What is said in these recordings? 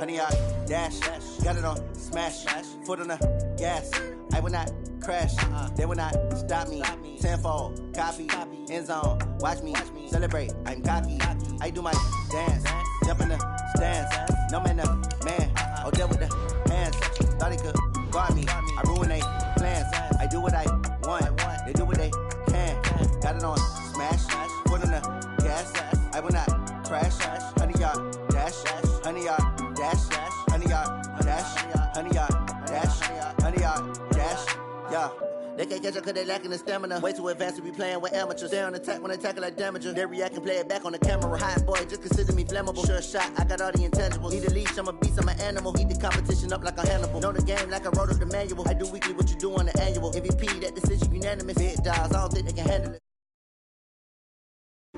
100 yard dash. Got it on smash. Foot on the gas. I will not crash. They will not stop me. Tenfold, copy, end zone. Watch me celebrate. I'm cocky. I do my dance. Jump in the stands. No man, man. Oh, deal with the hands. Thought he could guard me. I ruin they plans. I do what I want. They do what they can. Got it on smash. Foot on the gas. I will not crash. 100 yard dash. 100 yard dash. 100 yard dash. 100 yard dash. 100 yard dash. Yeah. They can't catch up cause they lacking the stamina. Way too advanced to be playing with amateurs. Stay on attack when they tackle like damager. They react and play it back on the camera. Hot boy, just consider me flammable. Sure shot, I got all the intangibles. Need a leash, I'm a beast, I'm an animal. Heat the competition up like a Hannibal. Know the game like I wrote up the manual. I do weekly what you do on the annual. MVP, that decision unanimous. Big dogs, I don't think they can handle it.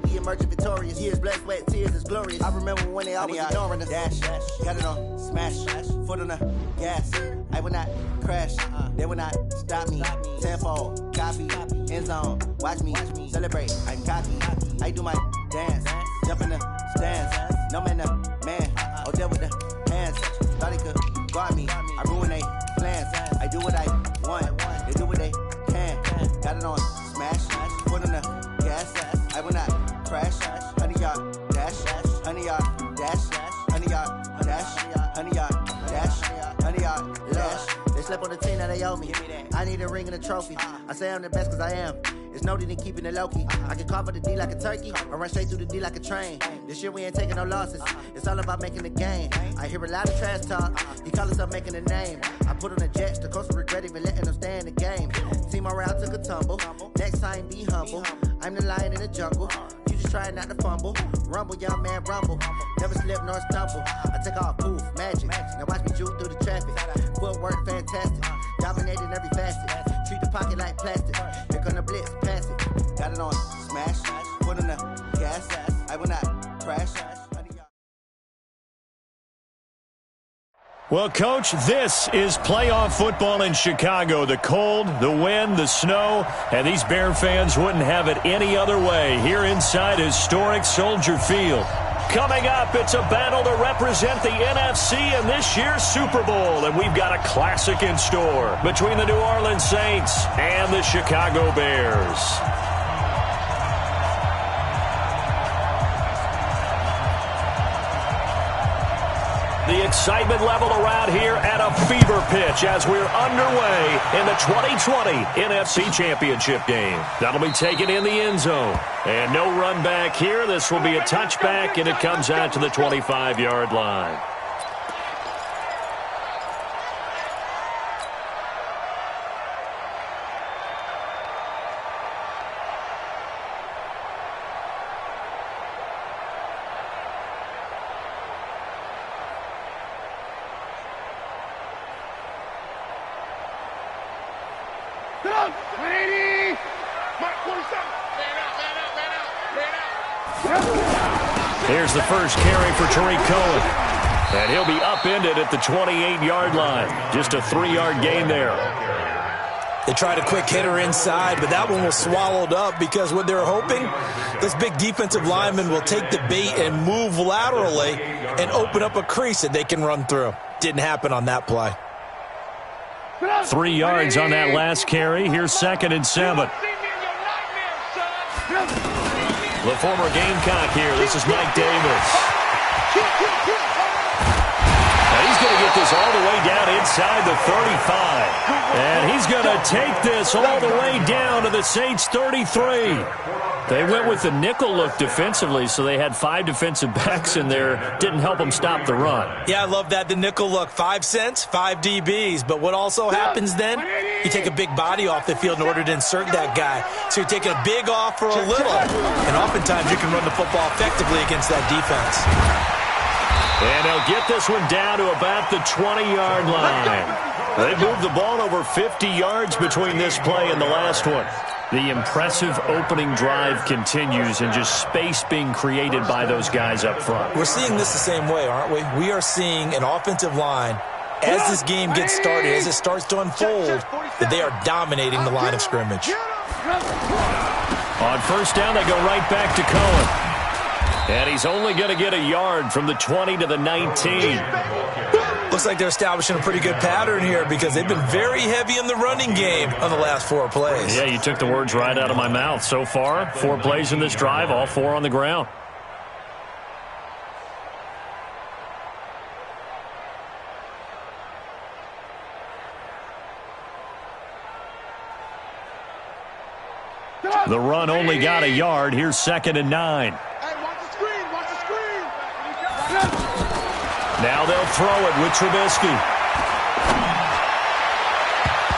He emerging victorious. Years, blood, sweat, tears is glorious. I remember when they always ignoring us. Dash, got it on smash. Foot on the gas. I will not crash. They will not stop me. Tenfold, copy, end zone. Watch me celebrate. I'm cocky. I do my dance. Jump in the stands. No man, man. Oh, deal with the hands. Thought he could guard me. I ruin they plans. I do what I want. They do what they can. Got it on smash. Foot on the gas. I will not crash. 100 yard dash. 100 yard dash. 100 yard dash. 100 yard dash. 100 yard dash. They slept on the team, now they owe me. I need a ring and a trophy. I say I'm the best cause I am. It's no need in keeping it low-key. I can cover the D like a turkey or run straight through the D like a train. This year we ain't taking no losses. It's all about making the game. I hear a lot of trash talk. He call himself making a name. I put on the Jets. The coach will regret even letting them stay in the game. Team morale took a tumble. Next time be humble. I'm the lion in the jungle. You just trying not to fumble. Rumble, young man, rumble. Never slip nor stumble. I take off, poof, magic. Now watch me juke through the traffic. Footwork fantastic. Dominating every facet. Treat the pocket like plastic. Here come the blitz, pass it. Got it on smash. Foot on the gas. I will not crash. Well, Coach, this is playoff football in Chicago. The cold, the wind, the snow, and these Bear fans wouldn't have it any other way here inside historic Soldier Field. Coming up, it's a battle to represent the NFC in this year's Super Bowl, and we've got a classic in store between the New Orleans Saints and the Chicago Bears. The excitement level around here at a fever pitch as we're underway in the 2020 NFC Championship game. That'll be taken in the end zone. And no run back here. This will be a touchback, and it comes out to the 25-yard line. Here's the first carry for Tariq Cohen. And he'll be upended at the 28-yard line. Just a 3-yard gain there. They tried a quick hitter inside, but that one was swallowed up because what they're hoping, this big defensive lineman will take the bait and move laterally and open up a crease that they can run through. Didn't happen on that play. 3 yards on that last carry. Here's 2nd and 7. The former Gamecock here. This is Mike Davis. Now he's going to get this all the way down inside the 35. And he's going to take this all the way down to the Saints' 33. They went with the nickel look defensively, so they had 5 defensive backs in there. Didn't help them stop the run. Yeah, I love that, the nickel look. 5 cents, 5 DBs. But what also happens then, you take a big body off the field in order to insert that guy. So you're taking a big off for a little. And oftentimes you can run the football effectively against that defense. And they'll get this one down to about the 20-yard line. They moved the ball over 50 yards between this play and the last one. The impressive opening drive continues and just space being created by those guys up front. We're seeing this the same way, aren't we? We are seeing an offensive line, as this game gets started, as it starts to unfold, that they are dominating the line of scrimmage. On first down, they go right back to Cohen. And he's only going to get a yard from the 20 to the 19. Looks like they're establishing a pretty good pattern here because they've been very heavy in the running game on the last 4 plays. Yeah, you took the words right out of my mouth. So far, 4 plays in this drive, all 4 on the ground. The run only got a yard. Here's 2nd and 9. Hey, watch the screen, watch the screen. Now they'll throw it with Trubisky.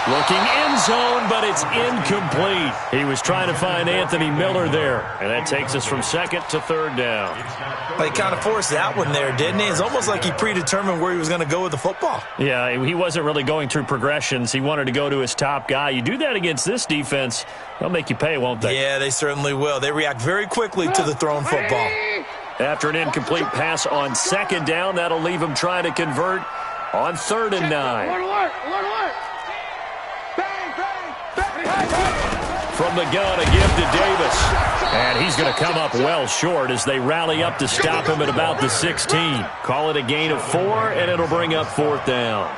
Looking end zone, but it's incomplete. He was trying to find Anthony Miller there. And that takes us from 2nd to 3rd down. He kind of forced that one there, didn't he? It's almost like he predetermined where he was going to go with the football. Yeah, he wasn't really going through progressions. He wanted to go to his top guy. You do that against this defense, they'll make you pay, won't they? Yeah, they certainly will. They react very quickly to the thrown football. After an incomplete pass on 2nd down, that'll leave him trying to convert on 3rd and 9. Alert, alert, alert, alert. Bang, bang, bang. From the gun, a give to Davis. And he's going to come up well short as they rally up to stop him at about the 16. Call it a gain of 4, and it'll bring up 4th down.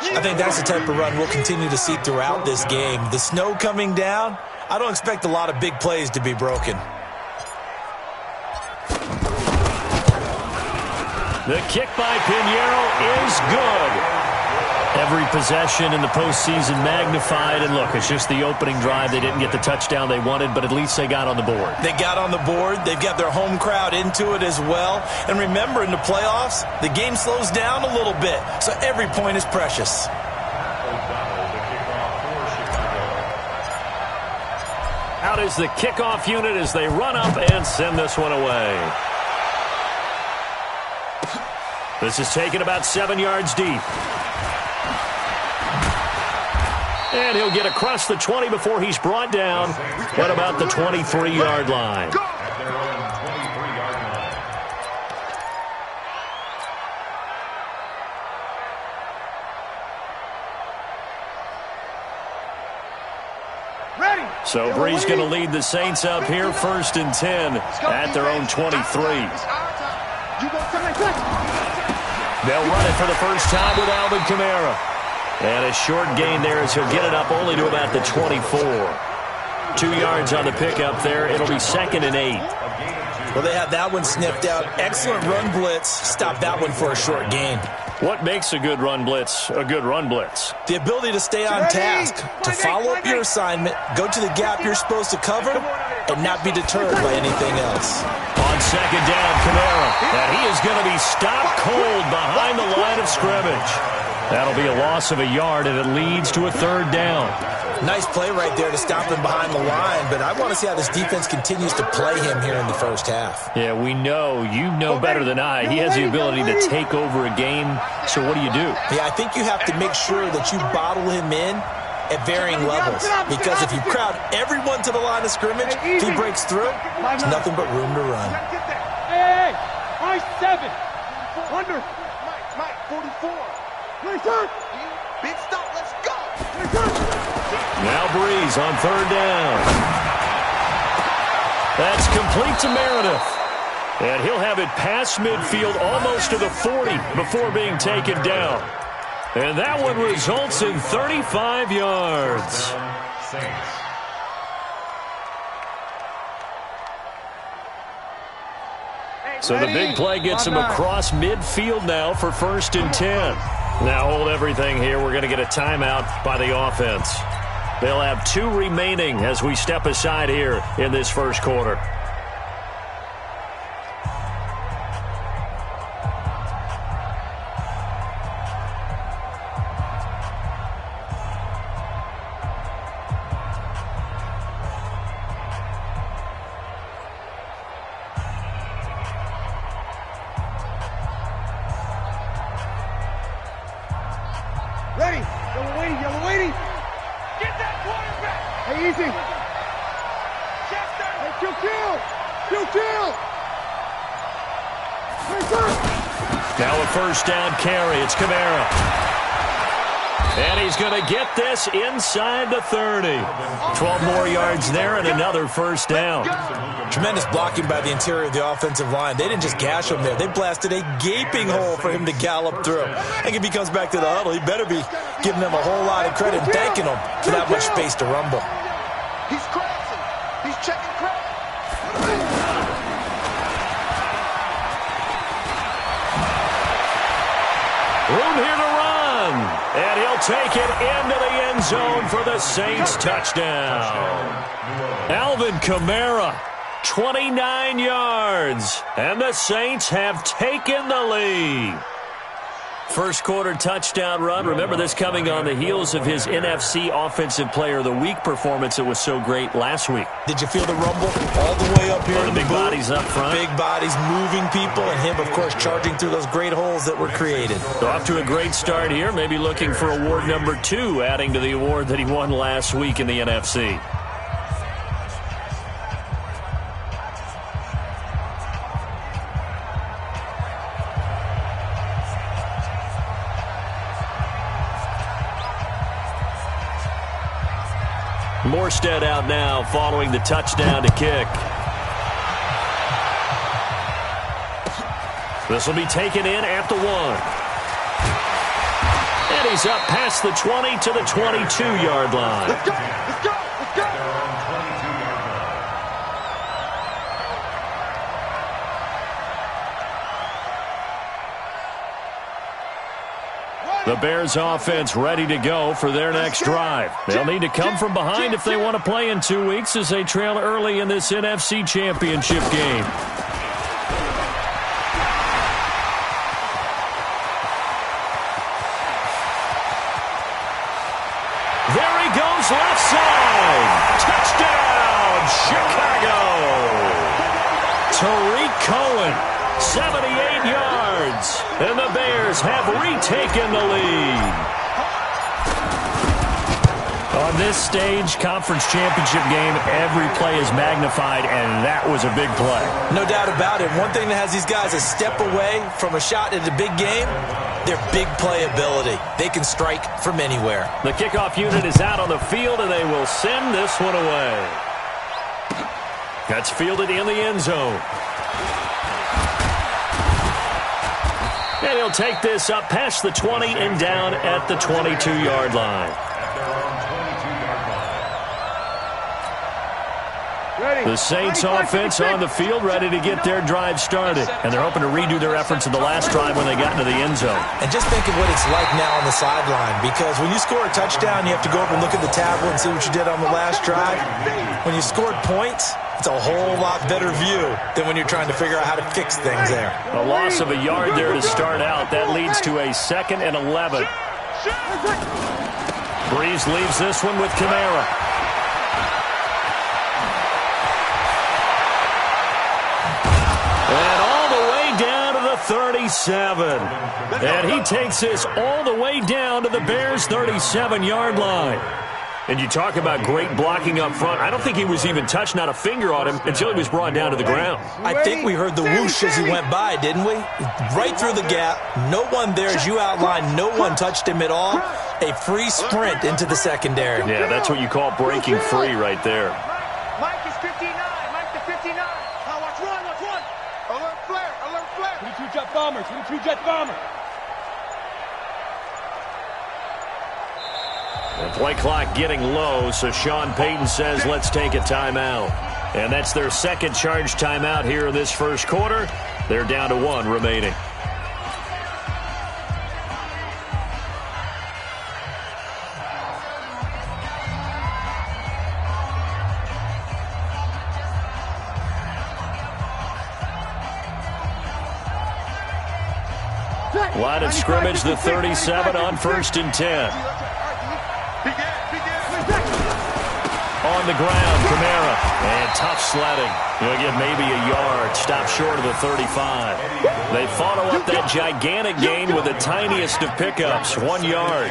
I think that's the type of run we'll continue to see throughout this game. The snow coming down, I don't expect a lot of big plays to be broken. The kick by Pinheiro is good. Every possession in the postseason magnified. And look, it's just the opening drive. They didn't get the touchdown they wanted, but at least they got on the board. They got on the board. They've got their home crowd into it as well. And remember, in the playoffs, the game slows down a little bit, so every point is precious. Out is the kickoff unit as they run up and send this one away. This is taken about 7 yards deep. And he'll get across the 20 before he's brought down at about the 23-yard line. So Bree's going to lead the Saints up here, 1st and 10 at their own 23. They'll run it for the first time with Alvin Kamara. And a short gain there as he'll get it up only to about the 24. 2 yards on the pickup there. It'll be 2nd and 8. Well, they had that one sniffed out. Excellent run blitz. Stop that one for a short gain. What makes a good run blitz a good run blitz? The ability to stay on task, to follow up your assignment, go to the gap you're supposed to cover, and not be deterred by anything else. On 2nd down, Kamara. And he is going to be stopped cold behind the line of scrimmage. That'll be a loss of a yard, and it leads to a 3rd down. Nice play right there to stop him behind the line, but I want to see how this defense continues to play him here in the first half. Yeah, we know. You know better than I. He has the ability to take over a game, so what do you do? Yeah, I think you have to make sure that you bottle him in at varying levels, because if you crowd everyone to the line of scrimmage, if he breaks through, there's nothing but room to run. Hey, high 7. Under. Mike, 44. Big stop, let's go. Now Breeze on 3rd down. That's complete to Meredith. And he'll have it past midfield almost to the 40 before being taken down. And that one results in 35 yards. So the big play gets him across midfield now for 1st and 10. Now hold everything here. We're going to get a timeout by the offense. They'll have 2 remaining as we step aside here in this first quarter. Ready. Yellow waiting, yellow waiting. Get that quarterback. Hey, easy. Chester. Hey, kill. Now a 1st down carry. It's Kamara. And he's going to get this inside the 30. 12 more yards there and another first down. Tremendous blocking by the interior of the offensive line. They didn't just gash him there. They blasted a gaping hole for him to gallop through. I think if he comes back to the huddle, he better be giving them a whole lot of credit and thanking them for that much space to rumble. He's crazy. He's checking credit. Room here to run. And he'll take it into the end zone for the Saints touchdown. Alvin Kamara, 29 yards. And the Saints have taken the lead. First quarter touchdown run. Remember this coming on the heels of his NFC Offensive Player of the Week performance that was so great last week. Did you feel the rumble all the way up here? The big bodies up front. Big bodies moving people, and him, of course, charging through those great holes that were created. So off to a great start here. Maybe looking for award number 2, adding to the award that he won last week in the NFC. Morstead out now following the touchdown to kick. This will be taken in at the 1. And he's up past the 20 to the 22-yard line. Let's go. Let's go. Let's go. The Bears offense ready to go for their next drive. They'll need to come from behind if they want to play in 2 weeks as they trail early in this NFC Championship game. There he goes, left side. Touchdown, Chicago. Tariq Cohen, 78 yards. And the Bears have retaken the lead. On this stage, conference championship game, every play is magnified, and that was a big play. No doubt about it. One thing that has these guys a step away from a shot at a big game, their big play ability. They can strike from anywhere. The kickoff unit is out on the field, and they will send this one away. That's fielded in the end zone. And he'll take this up past the 20 and down at the 22-yard line. The Saints offense on the field ready to get their drive started. And they're hoping to redo their efforts of the last drive when they got into the end zone. And just think of what it's like now on the sideline, because when you score a touchdown, you have to go up and look at the tablet and see what you did on the last drive. When you scored points, it's a whole lot better view than when you're trying to figure out how to fix things there. A loss of a yard there to start out. That leads to a 2nd and 11. Breeze leaves this one with Kamara. And all the way down to the 37. And he takes this all the way down to the Bears' 37-yard line. And you talk about great blocking up front. I don't think he was even touched, not a finger on him, until he was brought down to the ground. I think we heard the whoosh as he went by, didn't we? Right through the gap. No one there, as you outlined. No one touched him at all. A free sprint into the secondary. Yeah, that's what you call breaking free right there. Mike is 59. Mike to 59. Now watch one. Watch one. Alert flare. Alert flare. 22 jet bombers. 22 jet bombers. The play clock getting low, so Sean Payton says let's take a timeout. And that's their second charge timeout here in this first quarter. They're down to 1 remaining. Line of scrimmage, the 37 on 1st and 10. On the ground, Kamara. And tough sledding. He'll get maybe a yard. Stop short of the 35. They follow up that gigantic gain with the tiniest of pickups. 1 yard.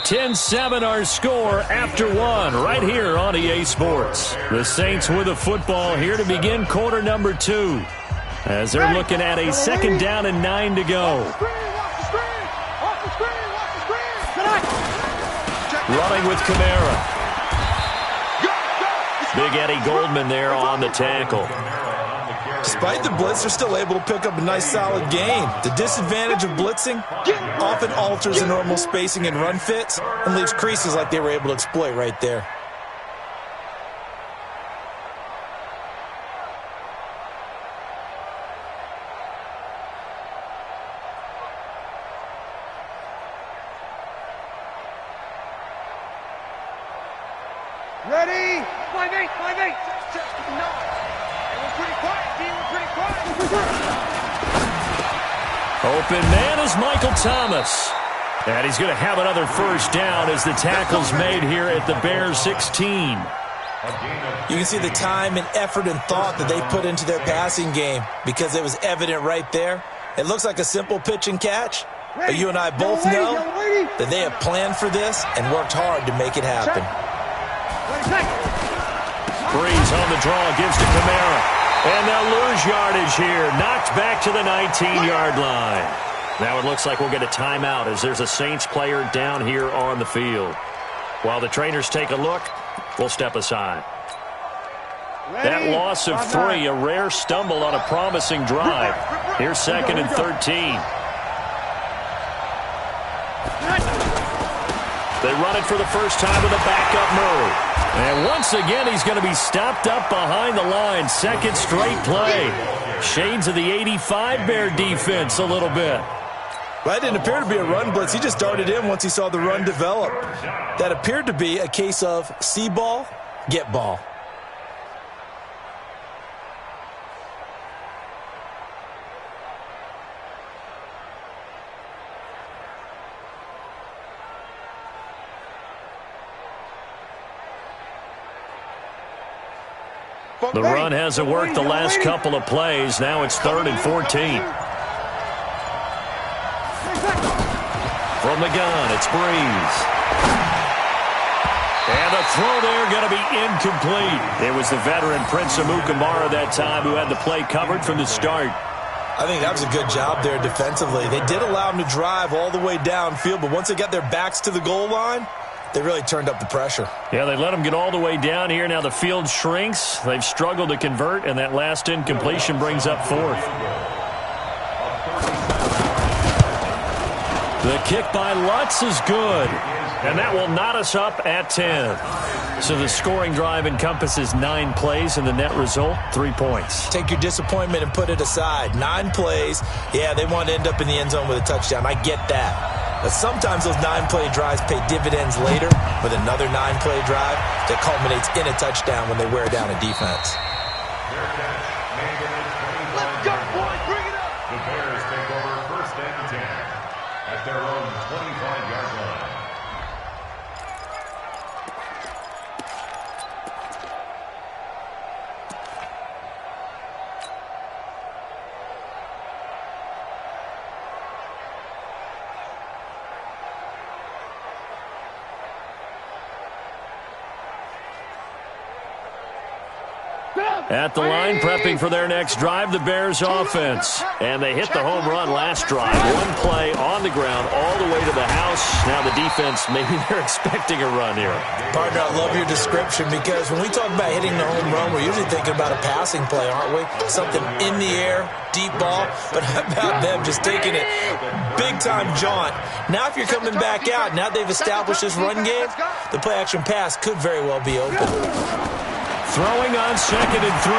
10-7 our score after 1 right here on EA Sports. The Saints with the football here to begin quarter number 2. As they're looking at a 2nd down and 9 to go. Running with Kamara. Big Eddie Goldman there on the tackle. Despite the blitz, they're still able to pick up a nice, solid gain. The disadvantage of blitzing often alters the normal spacing and run fits and leaves creases like they were able to exploit right there. Ready? 5-8, 5-8. No. They were pretty quiet, team. We're pretty quiet. Open man is Michael Thomas. And he's going to have another first down as the tackle's made here at the Bears 16. You can see the time and effort and thought that they put into their passing game because it was evident right there. It looks like a simple pitch and catch, but you and I both know that they have planned for this and worked hard to make it happen. Breeze on the draw, gives to Kamara. And they'll lose yardage here. Knocked back to the 19-yard line. Now it looks like we'll get a timeout as there's a Saints player down here on the field. While the trainers take a look, we'll step aside. That loss of 3, a rare stumble on a promising drive. Here's 2nd and 13. They run it for the first time with a backup Murray. And once again, he's going to be stopped up behind the line. Second straight play. Shades of the 85 Bear defense a little bit. That didn't appear to be a run blitz. He just darted in once he saw the run develop. That appeared to be a case of see ball, get ball. The run hasn't worked the last couple of plays. Now it's 3rd and 14. From the gun, it's Breeze. And the throw there going to be incomplete. It was the veteran Prince Amukamara that time who had the play covered from the start. I think that was a good job there defensively. They did allow him to drive all the way downfield, but once they got their backs to the goal line, they really turned up the pressure. Yeah, they let them get all the way down here. Now the field shrinks. They've struggled to convert, and that last incompletion brings up 4th. The kick by Lutz is good, and that will knot us up at 10. So the scoring drive encompasses 9 plays, and the net result, 3 points. Take your disappointment and put it aside. 9 plays. Yeah, they want to end up in the end zone with a touchdown. I get that. But sometimes those 9-play drives pay dividends later with another 9-play drive that culminates in a touchdown when they wear down a defense. Let's go, boys. Bring it up. The Bears take over 1st and 10 at their own 25-yard line. At the line, prepping for their next drive, the Bears offense. And they hit the home run last drive. 1 play on the ground all the way to the house. Now the defense, maybe they're expecting a run here. Partner, I love your description because when we talk about hitting the home run, we're usually thinking about a passing play, aren't we? Something in the air, deep ball. But how about them just taking it big-time jaunt? Now if you're coming back out, now they've established this run game, the play-action pass could very well be open. Throwing on 2nd and 3.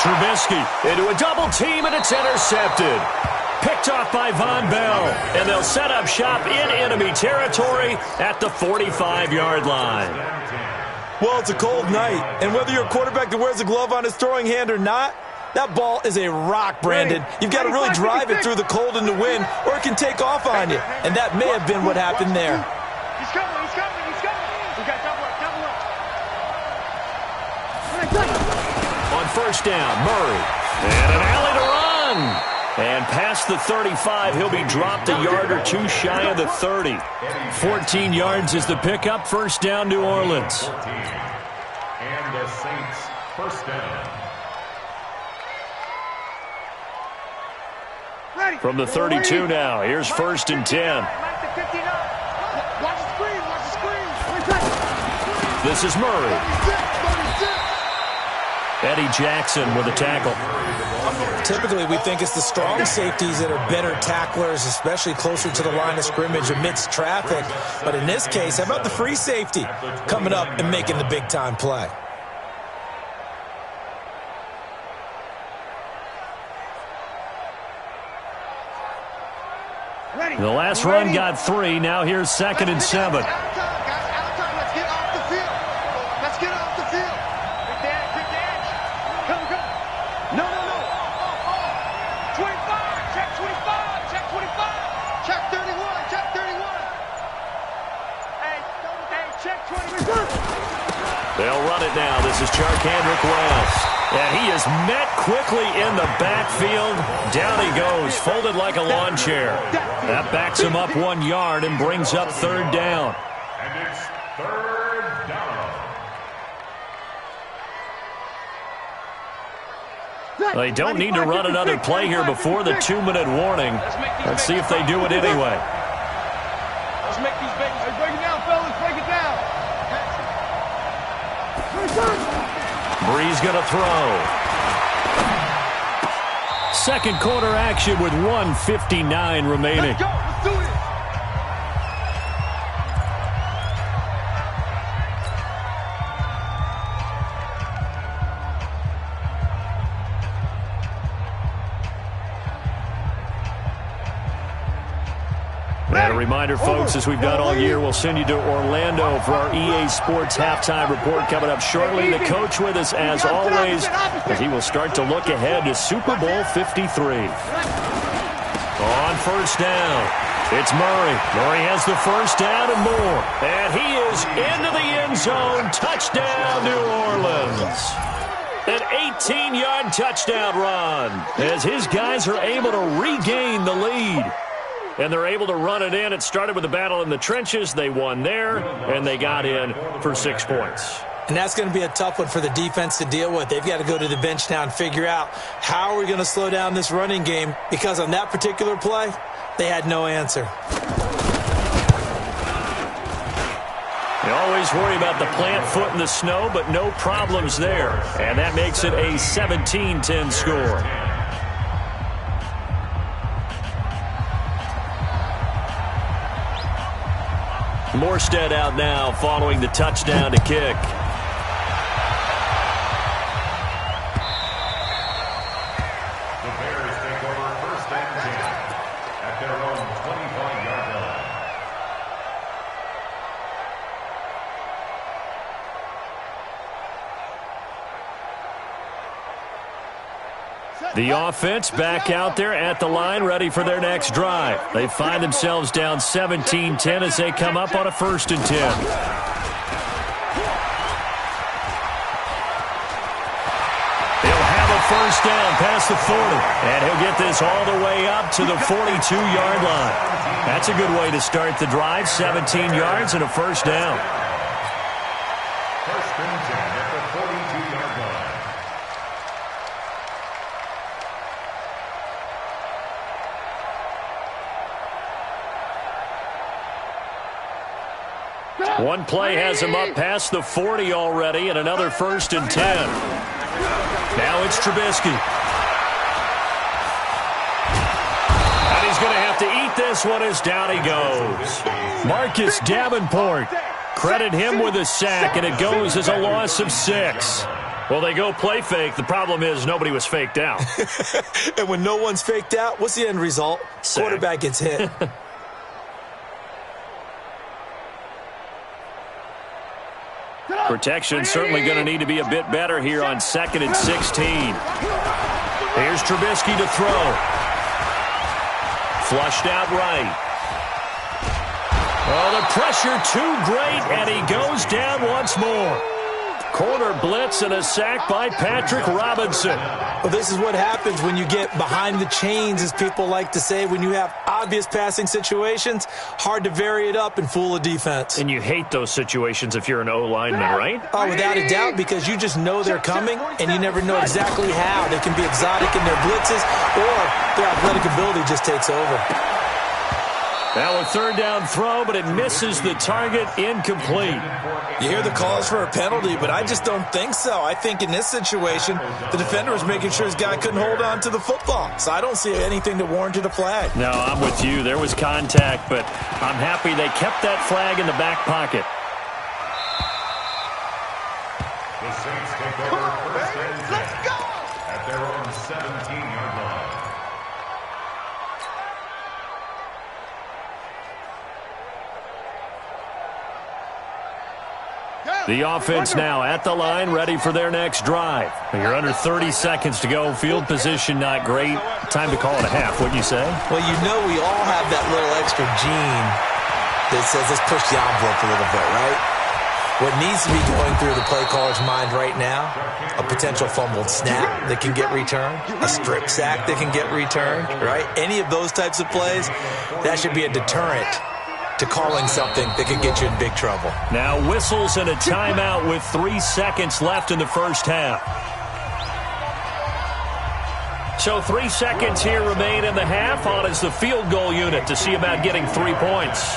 Trubisky into a double team, and it's intercepted. Picked off by Von Bell. And they'll set up shop in enemy territory at the 45-yard line. Well, it's a cold night, and whether you're a quarterback that wears a glove on his throwing hand or not, that ball is a rock, Brandon. You've got to really drive it through the cold and the wind, or it can take off on you. And that may have been what happened there. He's coming, he's coming, he's coming. We got double up, double up. On 1st down, Murray. And an alley to run. And past the 35, he'll be dropped a yard or 2 shy of the 30. 14 yards is the pickup. 1st down, New Orleans. And the Saints 1st down. From the 32 now, here's 1st and 10. Watch the screen, watch the screen. This is Murray. Eddie Jackson with a tackle. Typically, we think it's the strong safeties that are better tacklers, especially closer to the line of scrimmage amidst traffic. But in this case, how about the free safety coming up and making the big-time play? The last run got 3. Now here's 2nd and 7. They'll run it now. This is Charkandrick West. And he is met quickly in the backfield. Down he goes, folded like a lawn chair. That backs him up 1 yard and brings up 3rd down. And it's 3rd down. They don't need to run another play here before the 2-minute warning. Let's see if they do it anyway. Let's make these babies. Hey, break it down, fellas. Break it down. Breeze going to throw. Second quarter action with 1:59 remaining. Let's go. Let's do it. And a reminder, folks, as we've done all year, we'll send you to Orlando for our EA Sports halftime report coming up shortly. The coach with us, as always, as he will start to look ahead to Super Bowl 53. On first down, it's Murray. Murray has the first down and more. And he is into the end zone. Touchdown, New Orleans. An 18-yard touchdown run as his guys are able to regain the lead. And they're able to run it in. It started with a battle in the trenches. They won there, and they got in for 6 points. And that's going to be a tough one for the defense to deal with. They've got to go to the bench now and figure out how are we going to slow down this running game, because on that particular play, they had no answer. You always worry about the plant foot in the snow, but no problems there. And that makes it a 17-10 score. Morstead out now following the touchdown to kick. The Bears take over 1st and 10 at their own 25-yard line. The offense back out there at the line, ready for their next drive. They find themselves down 17-10 as they come up on a 1st and 10. He'll have a first down past the 40, and he'll get this all the way up to the 42-yard line. That's a good way to start the drive, 17 yards and a first down. 1st and 10 at the 42-yard line. One play has him up past the 40 already, and another 1st and 10. Now it's Trubisky. And he's going to have to eat this one as down he goes. Marcus Davenport. Credit him with a sack, and it goes as a loss of 6. Well, they go play fake. The problem is nobody was faked out. And when no one's faked out, what's the end result? Sack. Quarterback gets hit. Protection certainly going to need to be a bit better here on 2nd and 16. Here's Trubisky to throw. Flushed out right. Oh, the pressure too great, and he goes down once more. Corner blitz and a sack by Patrick Robinson. Well, this is what happens when you get behind the chains, as people like to say. When you have obvious passing situations, hard to vary it up and fool a defense. And you hate those situations if you're an O-lineman, right? Oh, without a doubt, because you just know they're coming, and you never know exactly how. They can be exotic in their blitzes, or their athletic ability just takes over. Now a third down throw, but it misses the target, incomplete. You hear the calls for a penalty, but I just don't think so. I think in this situation, the defender was making sure his guy couldn't hold on to the football. So I don't see anything that warranted a flag. No, I'm with you. There was contact, but I'm happy they kept that flag in the back pocket. The Saints take over first and 10 at their own 17-yard line. The offense now at the line, ready for their next drive. You're under 30 seconds to go. Field position not great. Time to call it a half, wouldn't you say? Well, you know we all have that little extra gene that says let's push the envelope a little bit, right? What needs to be going through the play caller's mind right now, a potential fumbled snap that can get returned, a strip sack that can get returned, right? Any of those types of plays, that should be a deterrent to calling something that could get you in big trouble. Now whistles and a timeout with 3 seconds left in the first half. So 3 seconds here remain in the half. On is the field goal unit to see about getting 3 points.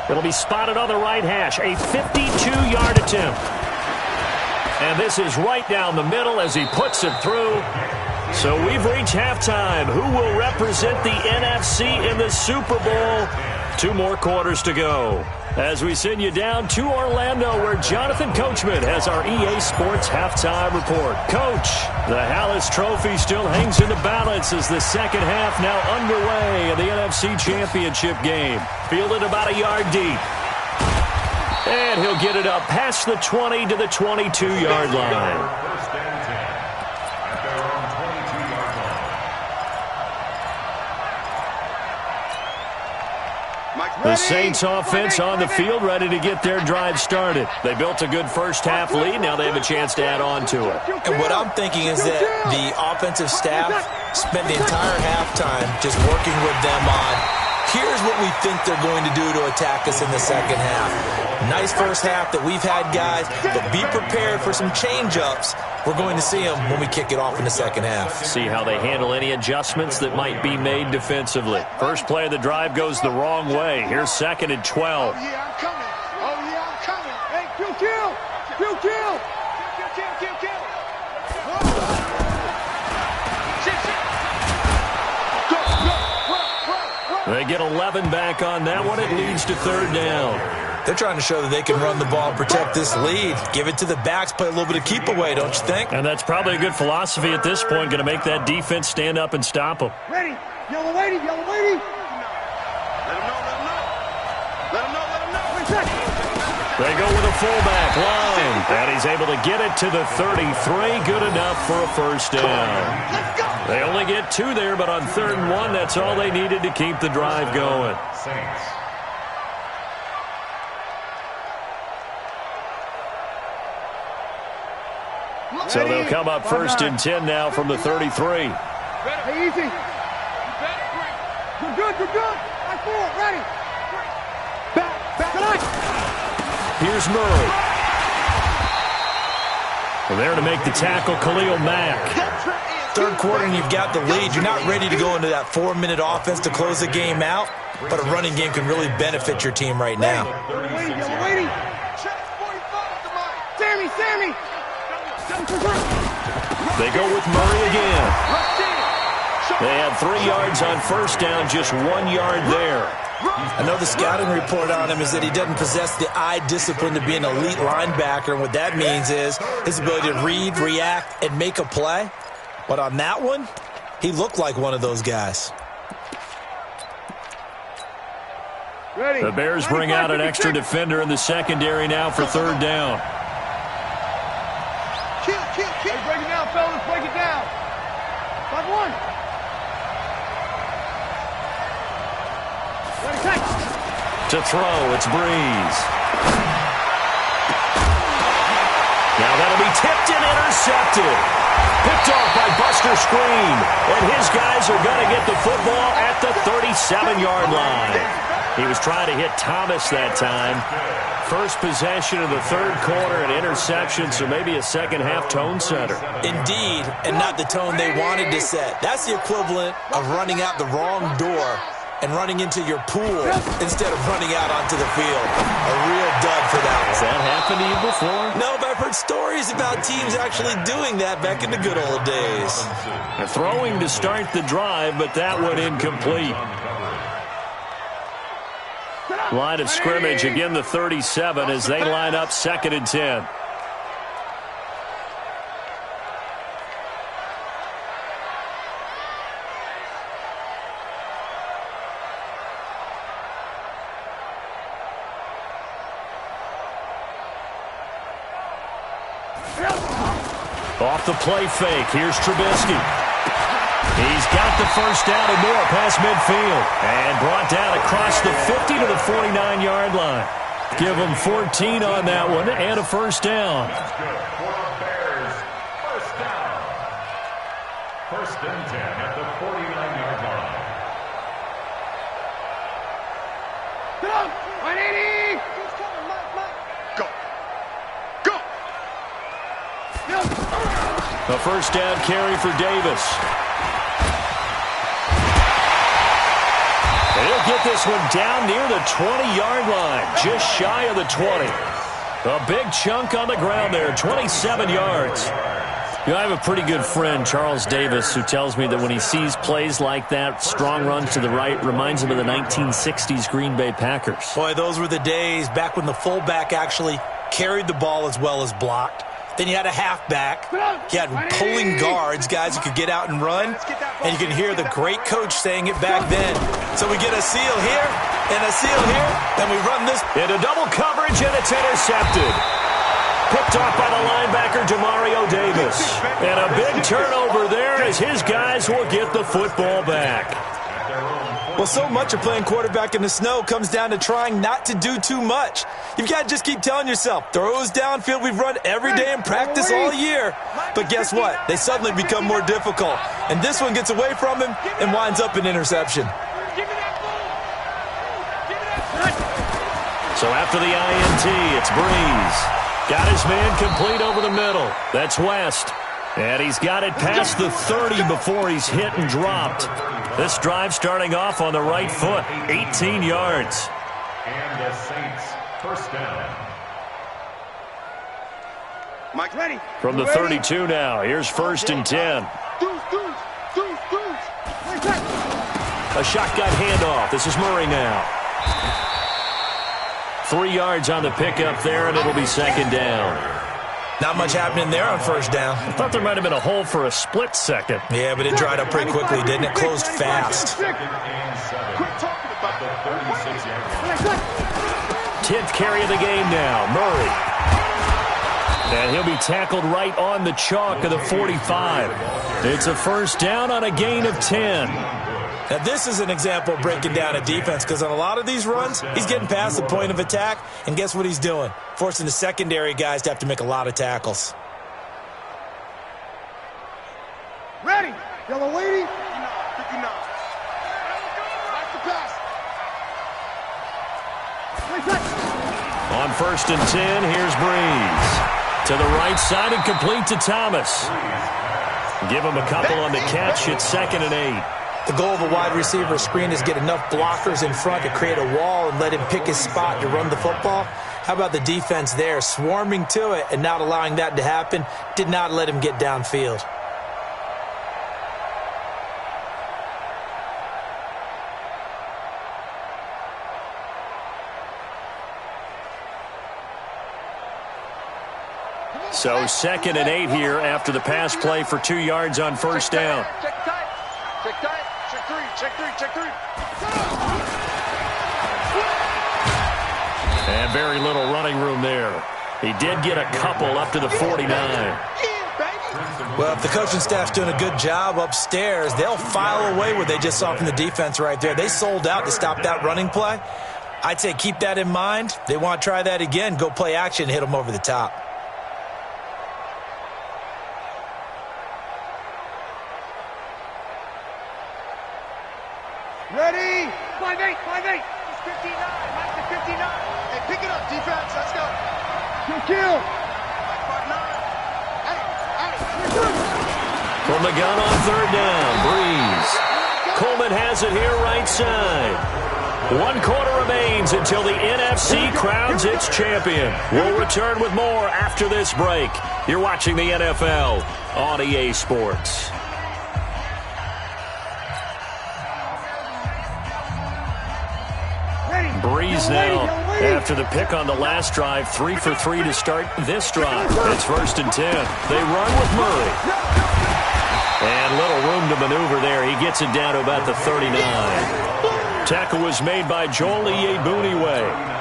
It'll be spotted on the right hash. A 52-yard attempt. And this is right down the middle as he puts it through. So we've reached halftime. Who will represent the NFC in the Super Bowl? 2 more quarters to go. As we send you down to Orlando, where Jonathan Coachman has our EA Sports halftime report. Coach, the Hallis Trophy still hangs in the balance as the second half now underway in the NFC Championship game. Fielded about a yard deep. And he'll get it up past the 20 to the 22-yard line. First and 10 at their own 22-yard line. The Saints offense on the field, ready to get their drive started. They built a good first half lead. Now they have a chance to add on to it. And what I'm thinking is that the offensive staff spent the entire halftime just working with them on, here's what we think they're going to do to attack us in the second half. Nice first half that we've had, guys, but be prepared for some change-ups. We're going to see them when we kick it off in the second half. See how they handle any adjustments that might be made defensively. First play of the drive goes the wrong way. Here's second and 12. Oh, yeah, I'm coming. Oh, yeah, I'm coming. Hey, kill. Kill. They get 11 back on that one. It leads to third down. They're trying to show that they can run the ball and protect this lead. Give it to the backs, play a little bit of keep away, don't you think? And that's probably a good philosophy at this point. Going to make that defense stand up and stop them. Ready. Yellow lady. Let him know. They go with a fullback line. And he's able to get it to the 33. Good enough for a first down. They only get 2 there, but on 3rd and 1, that's all they needed to keep the drive going. Saints. So they'll come up 1st and 10 now from the 33. Hey, easy. Good. Back forward. Ready. Back. Here's Murray. Well, there to make the tackle, Khalil Mack. Third quarter and you've got the lead. You're not ready to go into that 4-minute offense to close the game out, but a running game can really benefit your team right now. Waiting. Sammy. They go with Murray again. They had 3 yards on first down, just 1 yard there. I know the scouting report on him is that he doesn't possess the eye discipline to be an elite linebacker. And what that means is his ability to read, react, and make a play. But on that one, he looked like one of those guys. The Bears bring out an extra defender in the secondary now for third down. Kill. Hey, break it down, fellas. Break it down. 5-1. To throw, it's Breeze. Now that'll be tipped and intercepted. Picked off by Buster Screen. And his guys are going to get the football at the 37-yard line. He was trying to hit Thomas that time. First possession of the third quarter, an interception, so maybe a second-half tone setter. Indeed, and not the tone they wanted to set. That's the equivalent of running out the wrong door and running into your pool instead of running out onto the field. A real dud for that one. Has that happened to you before? No, but I've heard stories about teams actually doing that back in the good old days. Throwing to start the drive, but that one incomplete. Line of scrimmage, again the 37 as they line up 2nd and 10. Off the play fake, here's Trubisky. He's got the first down and more past midfield. And brought down across the 50 to the 49-yard line. Give them 14 on that one and a first down. That's good for the Bears. First down. 1st and 10 at the 49-yard line. Go! 180! Go! Go! A first down carry for Davis. He'll get this one down near the 20-yard line, just shy of the 20. A big chunk on the ground there, 27 yards. You know, I have a pretty good friend, Charles Davis, who tells me that when he sees plays like that, strong runs to the right, reminds him of the 1960s Green Bay Packers. Boy, those were the days back when the fullback actually carried the ball as well as blocked. Then you had a halfback. You had pulling guards, guys who could get out and run. And you can hear the great coach saying it back then. So we get a seal here and a seal here, and we run this. Into double coverage, and it's intercepted. Picked off by the linebacker, Demario Davis. And a big turnover there as his guys will get the football back. Well, so much of playing quarterback in the snow comes down to trying not to do too much. You've got to just keep telling yourself, throws downfield we've run every day in practice all year. But guess what? They suddenly become more difficult. And this one gets away from him and winds up an interception. So after the INT, it's Breeze. Got his man complete over the middle. That's West. And he's got it past the 30 before he's hit and dropped. This drive starting off on the right foot, 18 yards. And the Saints, first down. Mike, ready. From the 32 now, here's 1st and 10. A shotgun handoff. This is Murray now. 3 yards on the pickup there, and it'll be 2nd down. Not much happening there on 1st down. I thought there might have been a hole for a split second. Yeah, but it dried up pretty quickly, didn't it? Closed fast. 10th carry of the game now, Murray. And he'll be tackled right on the chalk of the 45. It's a first down on a gain of 10. Now, this is an example of breaking down a defense because on a lot of these runs, he's getting past the point of attack, and guess what he's doing? Forcing the secondary guys to have to make a lot of tackles. Ready. Yellow lady. 59. Like the pass. On 1st and 10, here's Breeze. To the right side and complete to Thomas. Give him a couple on the catch. It's 2nd and 8. The goal of a wide receiver screen is get enough blockers in front to create a wall and let him pick his spot to run the football. How about the defense there, swarming to it and not allowing that to happen? Did not let him get downfield. So 2nd and 8 here after the pass play for 2 yards on 1st down. Check tight. Check tight. Check three. Check three. Check three. And very little running room there. He did get a couple up to the 49. Well, if the coaching staff's doing a good job upstairs, they'll file away what they just saw from the defense right there. They sold out to stop that running play. I'd say keep that in mind. They want to try that again. Go play action and hit them over the top. Ready? 5-8. 5-8. It's 59. Mike to 59. Hey, pick it up, defense. Let's go. Kill. 5-9. Hey. From the gun on 3rd down, Breeze. Coleman has has it here right side. 1 quarter remains until the NFC crowns its champion. We'll return with more after this break. You're watching the NFL on EA Sports. Breeze now after the pick on the last drive. 3 for 3 to start this drive. It's 1st and 10. They run with Murray. And little room to maneuver there. He gets it down to about the 39. Tackle was made by Joel Iyiegbuniwe.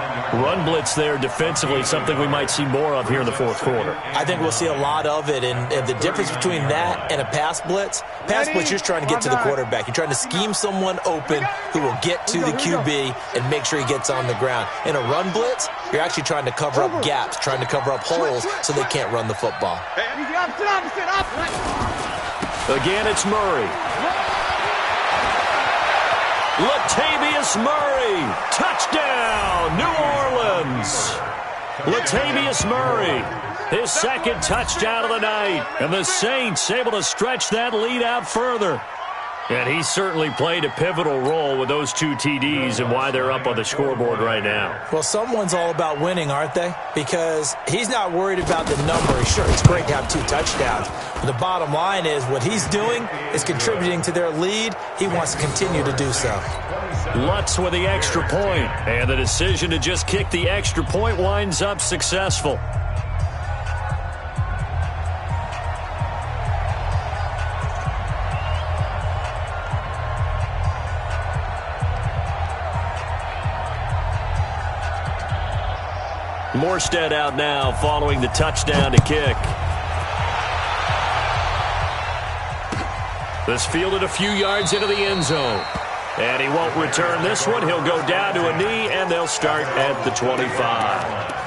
Run blitz there defensively, something we might see more of here in the 4th quarter. I think we'll see a lot of it, and the difference between that and a pass blitz, you're just trying to get to the quarterback. You're trying to scheme someone open who will get to the QB and make sure he gets on the ground. In a run blitz, you're actually trying to cover up gaps, trying to cover up holes so they can't run the football. Again, it's Murray. Latavius Murray, touchdown, New Orleans. Latavius Murray, his 2nd touchdown of the night. And the Saints able to stretch that lead out further. And he certainly played a pivotal role with those 2 TDs and why they're up on the scoreboard right now. Well, someone's all about winning, aren't they? Because he's not worried about the number. Sure, it's great to have 2 touchdowns. But the bottom line is what he's doing is contributing to their lead. He wants to continue to do so. Lutz with the extra point. And the decision to just kick the extra point winds up successful. Morstead out now following the touchdown to kick. This fielded a few yards into the end zone. And he won't return this one. He'll go down to a knee, and they'll start at the 25.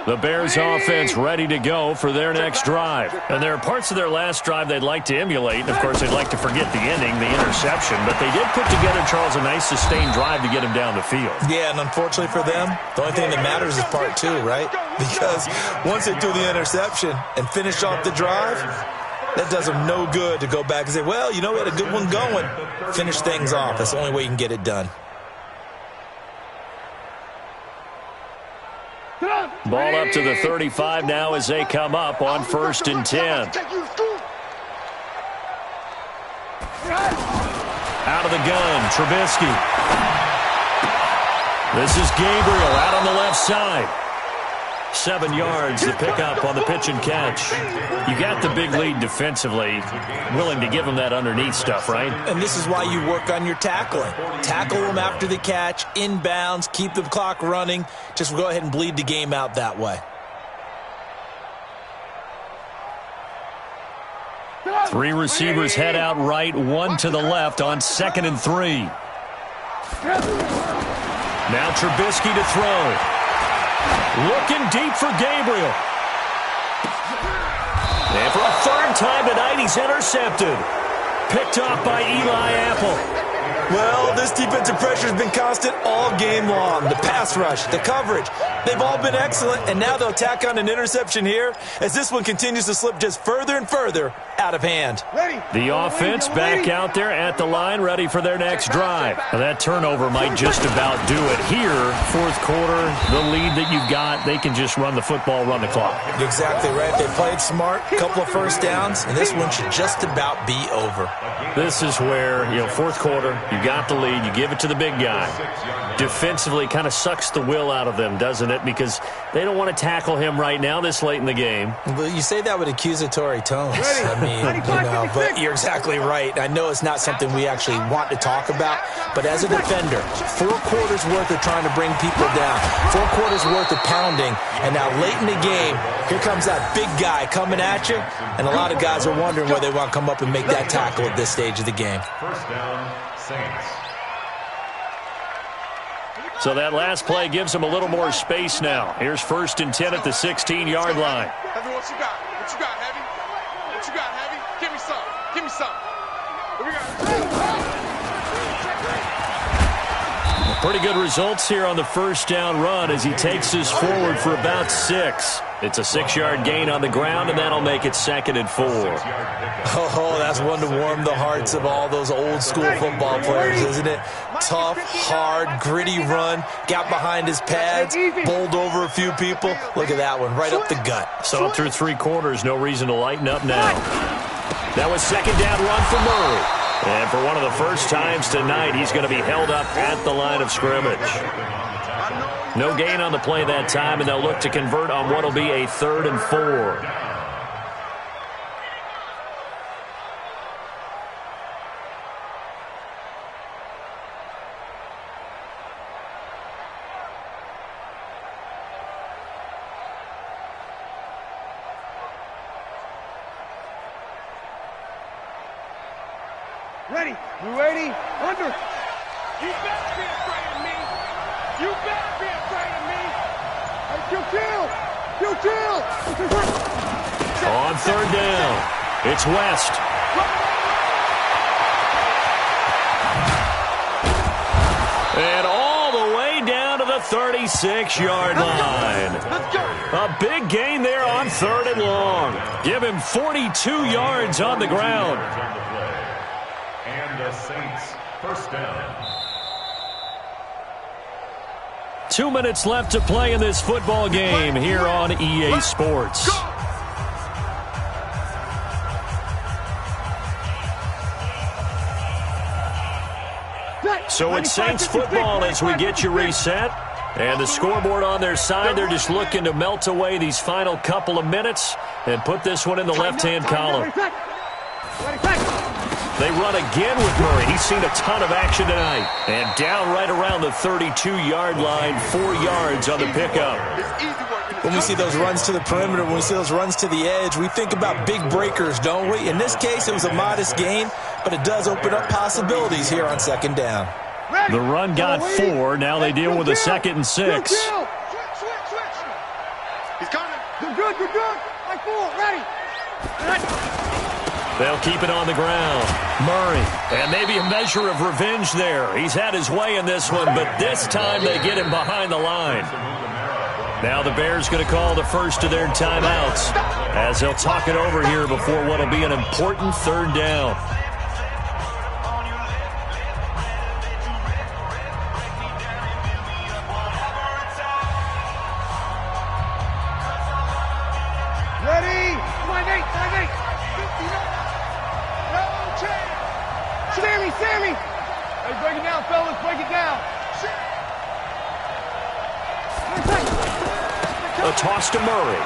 The Bears offense ready to go for their next drive. And there are parts of their last drive they'd like to emulate. And, of course, they'd like to forget the ending, the interception. But they did put together, Charles, a nice sustained drive to get him down the field. Yeah, and unfortunately for them, the only thing that matters is part 2, right? Because once they do the interception and finish off the drive, that does them no good to go back and say, well, you know, we had a good one going. Finish things off. That's the only way you can get it done. Ball up to the 35 now as they come up on 1st and 10. Out of the gun, Trubisky. This is Gabriel out on the left side. 7 yards to pick up on the pitch and catch. You got the big lead defensively, willing to give them that underneath stuff, right? And this is why you work on your tackling. Tackle them after the catch, inbounds, keep the clock running. Just go ahead and bleed the game out that way. 3 receivers head out right, 1 to the left on 2nd and 3. Now Trubisky to throw. Looking deep for Gabriel. And for a 3rd time tonight, he's intercepted. Picked off by Eli Apple. Well, this defensive pressure has been constant all game long. The pass rush, the coverage, they've all been excellent, and now they'll tack on an interception here as this one continues to slip just further and further out of hand. The offense back out there at the line, ready for their next drive. Now, that turnover might just about do it here. 4th quarter, the lead that you've got, they can just run the football, run the clock. Exactly right. They played smart, a couple of 1st downs, and this one should just about be over. This is where, 4th quarter, you got the lead, you give it to the big guy. Defensively kind of sucks the will out of them, doesn't it? Because they don't want to tackle him right now this late in the game. Well, you say that with accusatory tones. I mean, but you're exactly right. I know it's not something we actually want to talk about, but as a defender, 4 quarters worth of trying to bring people down, 4 quarters worth of pounding, and now late in the game, here comes that big guy coming at you, and a lot of guys are wondering where they want to come up and make that tackle at this stage of the game. 1st down, Saints. So that last play gives them a little more space now. Here's 1st and 10 at the 16-yard line. Heavy, what you got? What you got, Heavy? What you got, Heavy? Give me some. Give me some. What we got? Pretty good results here on the first down run as he takes us forward for about 6. It's a 6-yard gain on the ground, and that'll make it 2nd and 4. Oh, that's one to warm the hearts of all those old-school football players, isn't it? Tough, hard, gritty run, got behind his pads, bowled over a few people. Look at that one, right up the gut. Saw it through 3 quarters, no reason to lighten up now. That was 2nd down run for Murray. And for one of the first times tonight, he's going to be held up at the line of scrimmage. No gain on the play that time, and they'll look to convert on what will be a 3rd and 4. Ready. You ready? Under. You better be afraid of me. You better be afraid of me. Hey, kill. On 3rd down, it's West. And all the way down to the 36-yard line. A big gain there on 3rd and long. Give him 42 yards on the ground. And the Saints, first down. 2 minutes left to play in this football game here on EA Sports. So it's Saints football as we get you reset. And the scoreboard on their side, they're just looking to melt away these final couple of minutes and put this one in the left-hand column. They run again with Murray. He's seen a ton of action tonight. And down right around the 32-yard line, 4 yards on the pickup. When we see those runs to the perimeter, when we see those runs to the edge, we think about big breakers, don't we? In this case, it was a modest gain, but it does open up possibilities here on 2nd down. The run got 4. Now they deal with a 2nd and 6. Switch. He's coming. Good. Like 4. Ready. They'll keep it on the ground. Murray, and maybe a measure of revenge there. He's had his way in this one, but this time they get him behind the line. Now the Bears going to call the first of their timeouts as they'll talk it over here before what will be an important 3rd down. Ready. 5-8. Sammy! Hey, break it down, fellas. Break it down. A toss to Murray.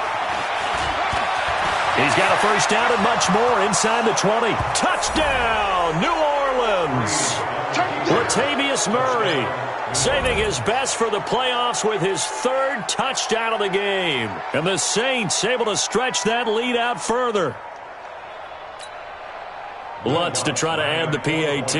He's got a first down and much more inside the 20. Touchdown, New Orleans. Latavius Murray saving his best for the playoffs with his 3rd touchdown of the game. And the Saints able to stretch that lead out further. Lutz to try to add the PAT.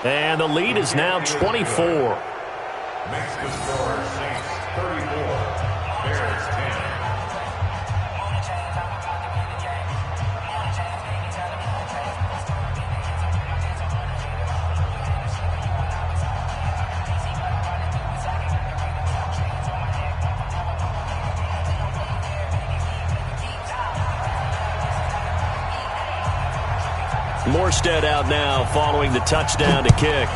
And the lead is now 24. Makes the score Saints 34, Bears 10. Morstead out now following the touchdown to kick.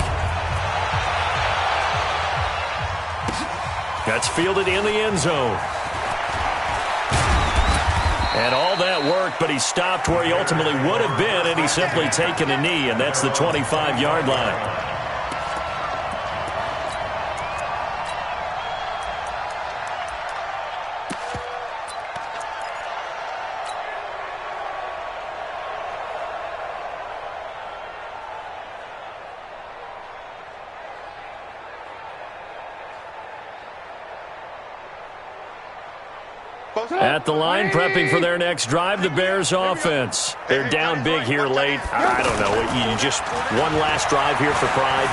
That's fielded in the end zone. And all that worked, but he stopped where he ultimately would have been, and he's simply taken a knee, and that's the 25-yard line. At the line, prepping for their next drive, the Bears offense. They're down big here late. I don't know. You just one last drive here for pride.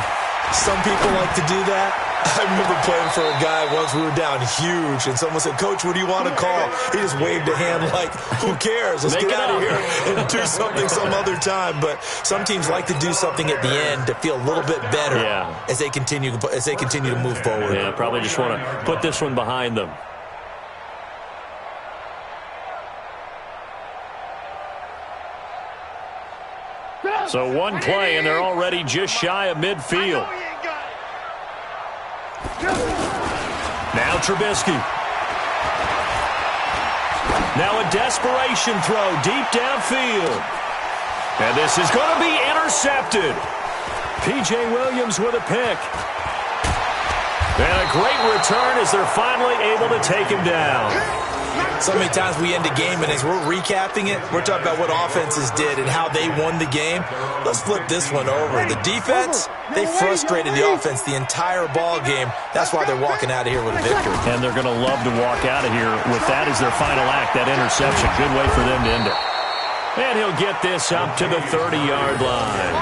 Some people like to do that. I remember playing for a guy once. We were down huge, and someone said, "Coach, what do you want to call?" He just waved a hand like, "Who cares? Let's get out of here and do something some other time." But some teams like to do something at the end to feel a little bit better as they continue to move forward. Yeah, probably just want to put this one behind them. So one play, and they're already just shy of midfield. Now Trubisky. Now a desperation throw deep downfield. And this is going to be intercepted. P.J. Williams with a pick. And a great return as they're finally able to take him down. So many times we end a game, and as we're recapping it, we're talking about what offenses did and how they won the game. Let's flip this one over. The defense, they frustrated the offense the entire ball game. That's why they're walking out of here with a victory. And they're going to love to walk out of here with that as their final act, that interception. Good way for them to end it. And he'll get this up to the 30-yard line.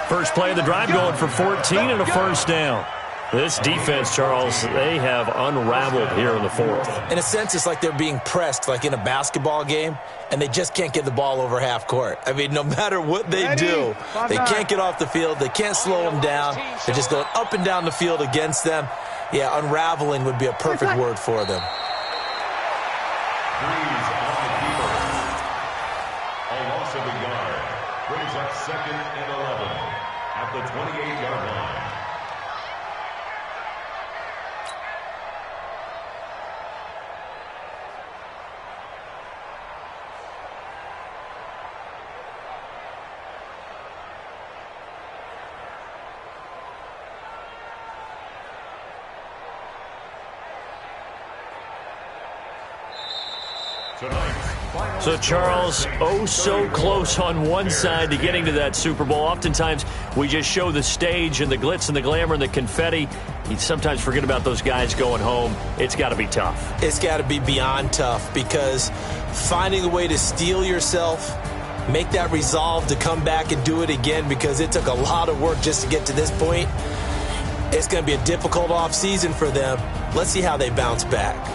First play of the drive going for 14 and a first down. This defense, Charles, they have unraveled here in the fourth. In a sense, it's like they're being pressed, like in a basketball game, and they just can't get the ball over half court. I mean, no matter what they do, they can't get off the field. They can't slow them down. They're just going up and down the field against them. Yeah, unraveling would be a perfect word for them. Breeze on the keeper. A loss of a yard brings up 2nd and 11 at the 28-yard line. So, Charles, oh so close on one side to getting to that Super Bowl. Oftentimes, we just show the stage and the glitz and the glamour and the confetti. You sometimes forget about those guys going home. It's got to be tough. It's got to be beyond tough, because finding a way to steel yourself, make that resolve to come back and do it again, because it took a lot of work just to get to this point. It's going to be a difficult offseason for them. Let's see how they bounce back.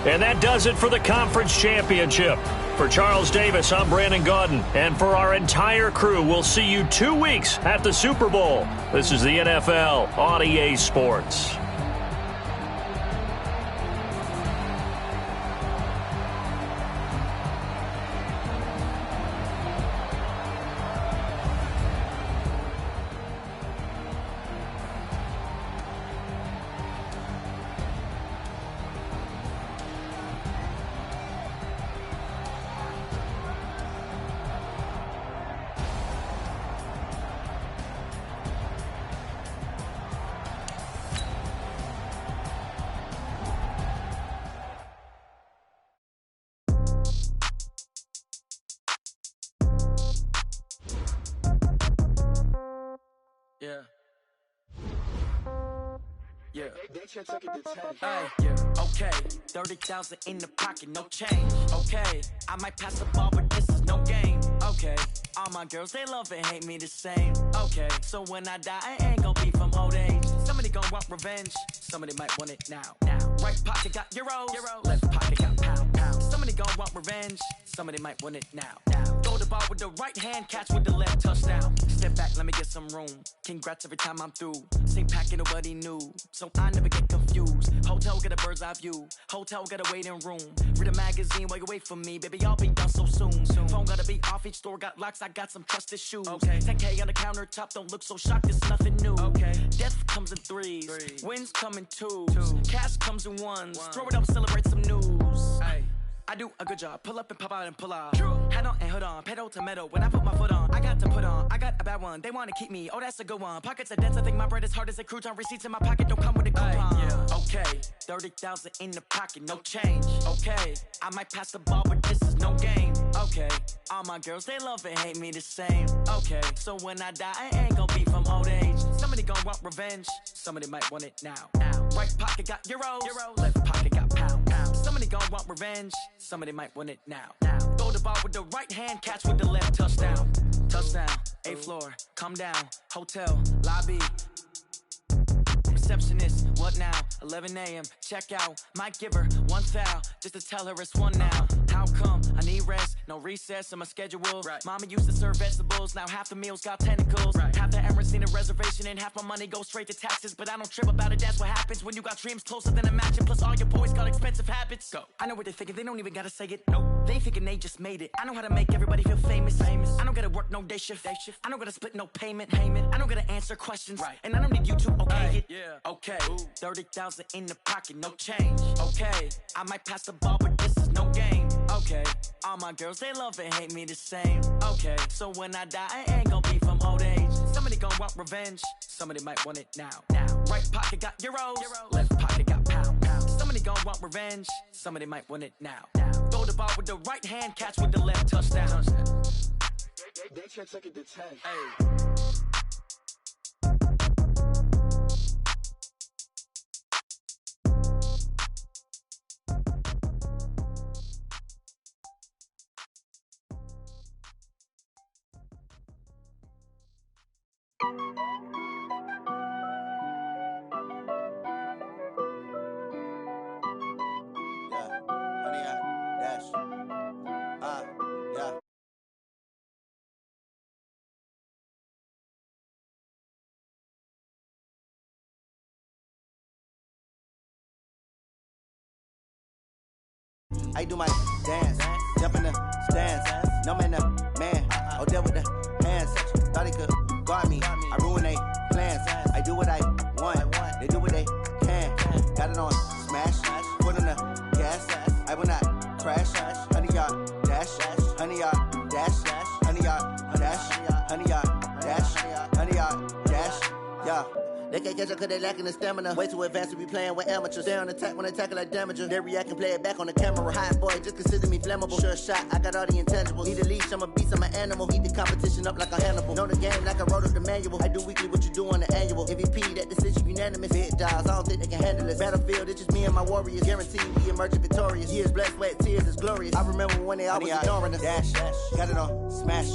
And that does it for the conference championship. For Charles Davis, I'm Brandon Gaudin. And for our entire crew, we'll see you 2 weeks at the Super Bowl. This is the NFL on EA Sports. Okay, 30,000 in the pocket, no change. Okay, I might pass the ball, but this is no game. Okay, all my girls, they love and hate me the same. Okay, so when I die, I ain't gon' be from old age. Somebody gon' want revenge, somebody might want it now. Right pocket got euros, left pocket got pound. Somebody gon' want revenge, somebody might want it now. Throw the ball with the right hand, catch with the left, touchdown. Step back, let me get some room. Congrats every time I'm through. Same packet, nobody knew, so I never get confused. Hotel get a bird's eye view, hotel got a waiting room. Read a magazine while you wait for me, baby, I'll be done so soon. Phone gotta be off, each store got locks, I got some trusted shoes. 10K on the countertop, don't look so shocked, it's nothing new. Death comes in threes, wins come in twos, cash comes in ones. Throw it up, celebrate some news. I do a good job, pull up and pop out and pull out. Head on and hood on, pedal to metal. When I put my foot on, I got to put on. I got a bad one, they want to keep me. Oh, that's a good one. Pockets are dense, I think my bread is hard as a crouton. Receipts in my pocket don't come with a coupon. Okay, 30,000 in the pocket, no change. Okay, I might pass the ball, but this is no game. Okay, all my girls, they love and hate me the same. Okay, so when I die, I ain't gon' be from old age. Somebody gon' want revenge, somebody might want it now. Right pocket got euros, left pocket got pound. Somebody gon' want revenge. Somebody might want it now. Throw the ball with the right hand, catch with the left. Touchdown. Touchdown. 8th floor. Come down. Hotel. Lobby. Receptionist, what now? 11 a.m. Check out. Might give her one foul just to tell her it's one now. How come? I need rest, no recess in my schedule. Right. Mama used to serve vegetables, now half the meals got tentacles. Right. Half the errands need a reservation and half my money goes straight to taxes. But I don't trip about it, that's what happens when you got dreams closer than a match. And plus all your boys got expensive habits. Go. I know what they're thinking, they don't even gotta say it. Nope. They thinking they just made it. I know how to make everybody feel famous. I don't gotta work no day shift. I don't gotta split no payment. I don't gotta answer questions. Right. And I don't need you to okay it. Yeah. Okay, 30,000 in the pocket, no change. Okay, I might pass the ball, but this is no game. Okay, all my girls, they love and hate me the same. Okay, so when I die, I ain't gonna be from old age. Somebody gon' want revenge, somebody might want it now. Right pocket got euros, left pocket got pounds. Somebody gon' want revenge, somebody might want it now. Throw the ball with the right hand, catch with the left. Touchdown. They check second to 10. Hey. I do my dance, jump in the stands. No man, man, oh there with the hands. Thought he could guard me, I ruin they plans. I do what I want, they do what they can. Got it on smash, foot on the gas. I will not crash, 100-yard dash, 100-yard dash, 100-yard dash, 100-yard dash, 100-yard dash, yeah. They can't catch up cause they lacking the stamina. Way too advanced to be playing with amateurs. Stay on attack when they tackle like damager. They react and play it back on the camera. Hot boy, just consider me flammable. Sure shot, I got all the intangibles. Need a leash, I'm a beast, I'm an animal. Eat the competition up like a Hannibal. Know the game like I wrote up the manual. I do weekly what you do on the annual. MVP, that decision unanimous. Big dogs, I don't think they can handle it. Battlefield, it's just me and my warriors. Guaranteed we emerging victorious. Years, blood, sweat, tears, it's glorious. I remember when they always ignoring us. Dash, got it on smash,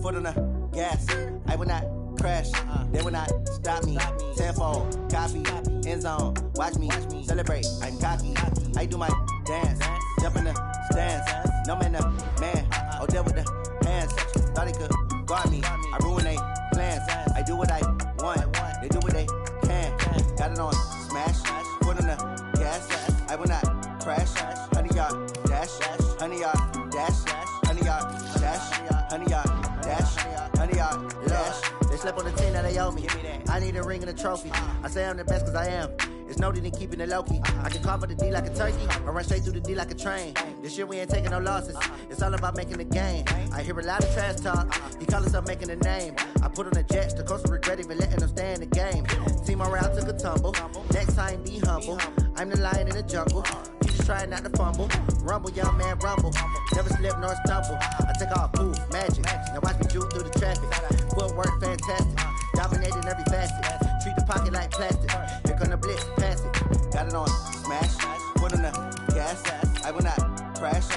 foot on the gas. I will not crash, they will not stop me. Tenfold, copy, end zone, watch me celebrate. I'm cocky, I do my dance, jump in the stands. No man, man, oh there with the hands. Thought he could guard me, I ruin they plans. I do what I want, they do what they can. Got it on smash, foot on the gas. I will not crash, 100-yard dash, 100-yard dash, 100-yard dash, 100-yard dash, 100-yard dash. They slept on the team that they owe me. I need a ring and a trophy. I say I'm the best cause I am. It's noted in keeping it low-key. I can carve up the D like a turkey, or run straight through the D like a train. This year we ain't taking no losses. It's all about making the game. I hear a lot of trash talk. He call himself making a name. I put on the Jets, the coach will regret even letting them stay in the game. Team morale took a tumble. Next time be humble. I'm the lion in the jungle. You just try not to fumble. Rumble, young man, rumble. Never slip nor stumble. I take off, move, magic. Now watch me juke through the traffic. Footwork fantastic. Dominating every facet. Treat the pocket like plastic. Here come the blitz, pass it. Got it on smash. Foot on the gas. I will not crash.